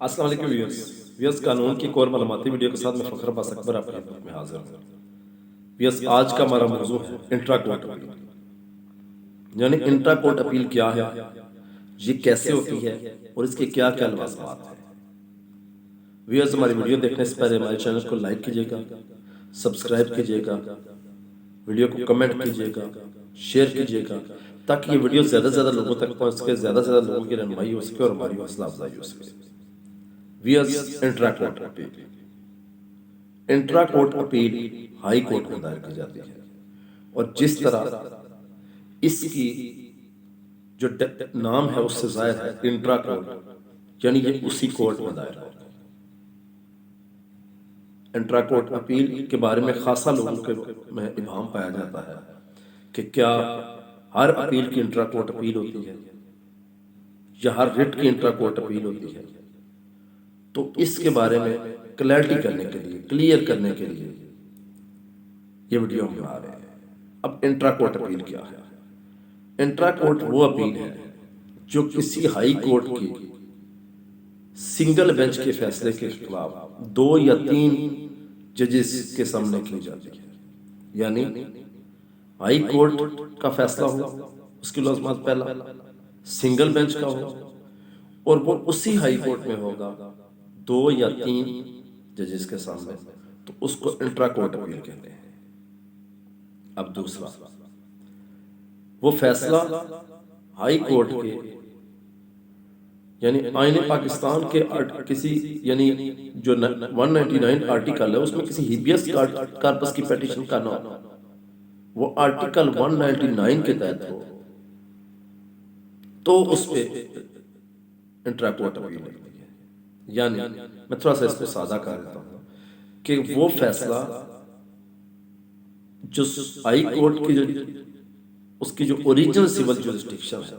السلام علیکم ویئرس قانون کی ایک اور معلوماتی ویڈیو کے ساتھ میں فخر عباس اکبر آپ کی خدمت میں حاضر ہوں۔ ویئرس آج کا ہمارا موضوع ہے انٹرا کورٹ اپیل، یعنی انٹرا کورٹ اپیل کیا ہے، یہ کیسے ہوتی ہے اور اس کے کیا کیا لوازمات ہیں۔ ویئرس ہماری ویڈیو دیکھنے سے پہلے ہمارے چینل کو لائک کیجئے گا، سبسکرائب کیجئے گا، ویڈیو کو کمنٹ کیجئے گا، شیئر کیجئے گا تاکہ یہ ویڈیو زیادہ سے زیادہ لوگوں تک پہنچ سکے، زیادہ سے زیادہ لوگوں کی رہنمائی ہو سکے اور ہماری حوصلہ افزائی ہو سکے۔ Whereas intra court appeal, intra court appeal high court میں دائر کی جاتی ہے، اور جس طرح اس کی جو نام ہے اس سے ظاہر ہے انٹرا کورٹ، یعنی یہ اسی کورٹ میں دائر ہے۔ انٹرا کورٹ اپیل کے بارے میں خاصہ لوگوں کے میں ابہام پایا جاتا ہے کہ کیا ہر اپیل کی انٹرا کورٹ اپیل ہوتی ہے یا ہر رٹ کی انٹرا کورٹ اپیل ہوتی ہے۔ تو اس کے بارے میں کلیئرٹی کرنے کے لیے، کلیئر کرنے کے لیے یہ ویڈیو ہم بنا رہے ہیں۔ اب انٹرا کورٹ اپیل کیا ہے؟ انٹرا کورٹ وہ اپیل ہے جو کسی ہائی کورٹ کی سنگل بینچ کے فیصلے کے خلاف 2 یا 3 ججز کے سامنے کی جاتی ہے، یعنی ہائی کورٹ کا فیصلہ ہو، اس کی لازمات پہلا سنگل بینچ کا ہو، اور وہ اسی ہائی کورٹ میں ہوگا 2 یا 3 ججز کے سامنے، تو اس کو انٹرا کورٹ اپیل کہتے ہیں۔ اب دوسرا، وہ فیصلہ ہائی کورٹ کے یعنی آئین پاکستان کے کسی یعنی جو 199 آرٹیکل ہے اس میں کسی ہیبیس کارپس کی پیٹیشن کا نام وہ آرٹیکل 199 کے تحت ہو تو اس پہ انٹرا کورٹ اپیل لگتی ہے۔ یعنی میں تھوڑا سا اس کو سادہ کر دیتا ہوں کہ وہ فیصلہ جو ہائی کورٹ کی جو اس کی جو اوریجنل سول جورسڈکشن ہے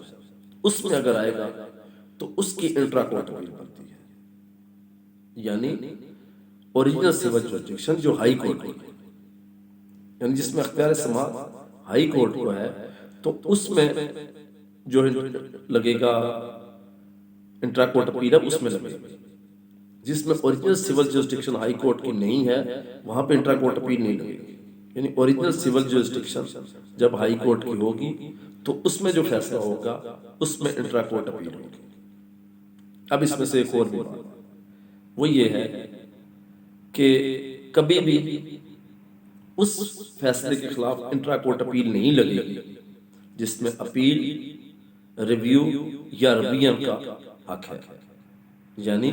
اس میں اگر آئے گا تو اس کی انٹرا کورٹ اپیل بنتی ہے، یعنی اوریجنل سول جورسڈکشن جو ہائی کورٹ کی یعنی جس میں اختیار سماعت ہائی کورٹ کو ہے، تو اس میں جو لگے گا انٹرا کورٹ اپیل ہے اس میں لگے گا۔ جس میں original civil jurisdiction high court کی نہیں ہے وہاں پہ انٹرا کورٹ اپیل نہیں لگے گی، یعنی اوریجنل سول جورسڈکشن جب ہائی کورٹ کی ہوگی تو اس میں جو فیصلہ ہوگا اس میں انٹرا کورٹ اپیل ہوگی۔ اب اس میں سے ایک اور بھی بات وہ یہ ہے کہ کبھی بھی اس فیصلے کے خلاف انٹرا کورٹ اپیل نہیں لگے گی جس میں اپیل، ریویو یا ریویژن کا حق ہے۔ یعنی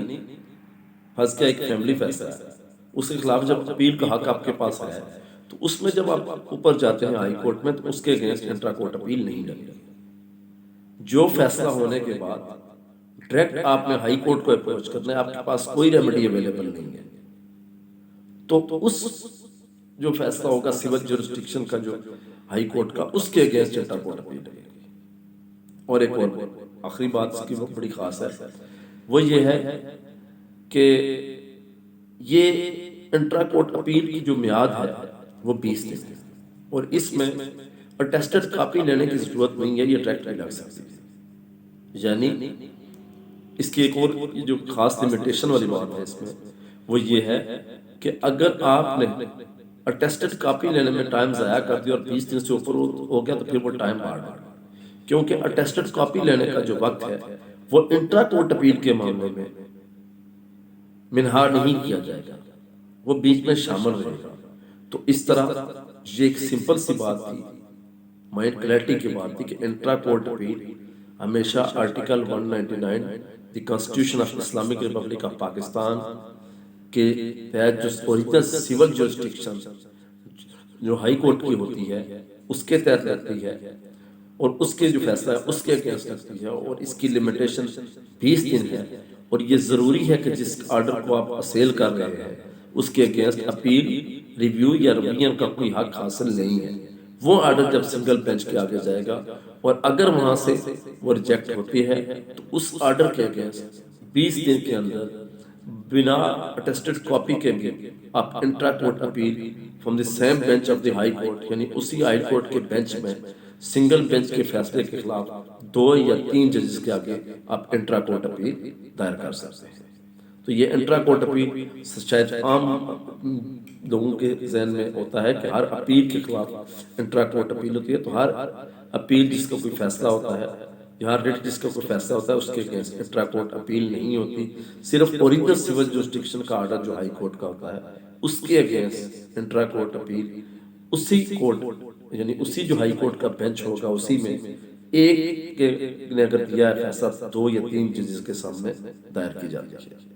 فرض کیا ایک فیملی فیصلہ ہے، اس کے خلاف جب اپیل کا حق آپ کے پاس ہے تو اس میں جب آپ اوپر جاتے ہیں ہائی کورٹ میں تو اس کے اگینسٹ انٹرا کورٹ اپیل نہیں لگے گی۔ جو فیصلہ ہونے کے بعد ڈائریکٹ آپ نے ہائی کورٹ کو اپروچ کرنا ہے، آپ کے پاس کوئی ریمیڈی اویلیبل نہیں ہے، تو اس جو فیصلہ ہوگا سول جورسڈکشن کا جو ہائی کورٹ کا اس کے اگینسٹ انٹرا کورٹ اپیل لگے گی۔ اور ایک اور آخری بات اس کی وہ بڑی خاص ہے، وہ یہ ہے کہ یہ انٹرا کورٹ اپیل کی جو میعاد ہے وہ 20 دن ہے، اور اس میں اٹیسٹڈ کاپی لینے کی ضرورت نہیں ہے، یہ ڈائریکٹ بھی لگ سکتی ہے۔ یعنی اس کی ایک اور جو خاص لمیٹیشن والی بات ہے اس میں وہ یہ ہے کہ اگر آپ نے اٹیسٹڈ کاپی لینے میں ٹائم ضائع کر دیا اور 20 دن سے اوپر ہو گیا تو پھر وہ ٹائم بڑھ گیا، کیونکہ اٹیسٹڈ کاپی لینے کا جو وقت ہے وہ انٹرا کورٹ اپیل کے معاملے میں منہار نہیں کیا جائے گا، وہ بیچ میں شامل رہے گا۔ تو اس طرح یہ ایک سمپل سی بات تھی، مائنڈ کلیئرٹی کی بات تھی کہ انٹرا کورٹ اپیل ہمیشہ article 199 the constitution of Islamic republic of Pakistan کے تحت جو اوریجنل سول جورسڈکشن جو ہائی کورٹ کی ہوتی ہے اس کے تحت لگتی ہے، اور اس کے جو فیصلہ ہے اس کے اگینسٹ لگتی ہے، اور اس کی لمیٹیشن 20 دن ہے، اور یہ ضروری ہے کہ جس آرڈر کو آپ اسیل کر رہے ہیں اس کے اگینسٹ اپیل، ریویو یا ریویژن کا کوئی حق حاصل نہیں ہے۔ وہ آرڈر جب سنگل بینچ کے آگے جائے گا اور اگر وہاں سے وہ ریجیکٹ ہوتی ہے تو اس آرڈر کے اگینسٹ 20 دن کے اندر بنا اٹیسٹڈ کاپی کے بھی آپ intra court appeal from the same bench of the high court, یعنی اسی ہائی کورٹ کے بینچ میں سنگل بینچ کے فیصلے کے خلاف 2 یا 3 ججز کے آگے آپ انٹرا کورٹ اپیل دائر کر سکتے ہیں۔ تو یہ انٹرا کورٹ اپیل شاید عام لوگوں کے ذہن میں ہوتا ہے کہ ہر اپیل کے خلاف انٹرا کورٹ اپیل ہوتی ہے، تو ہر اپیل جس کا کوئی فیصلہ ہوتا ہے یا ہر ریٹ جس کا کوئی فیصلہ ہوتا ہے اس کے اگینسٹ انٹرا کورٹ اپیل نہیں ہوتی، صرف اوریجنل سول جورسڈکشن کا آرڈر جو ہائی کورٹ کا ہوتا ہے اس کے اگینسٹ انٹرا کورٹ اپیل اسی کورٹ یعنی اسی جو ہائی کورٹ کا بینچ ہوگا اسی میں ایک نے اگر دیا ہے فیصلہ 2 یا 3 ججز کے سامنے دائر کی جاتی ہے۔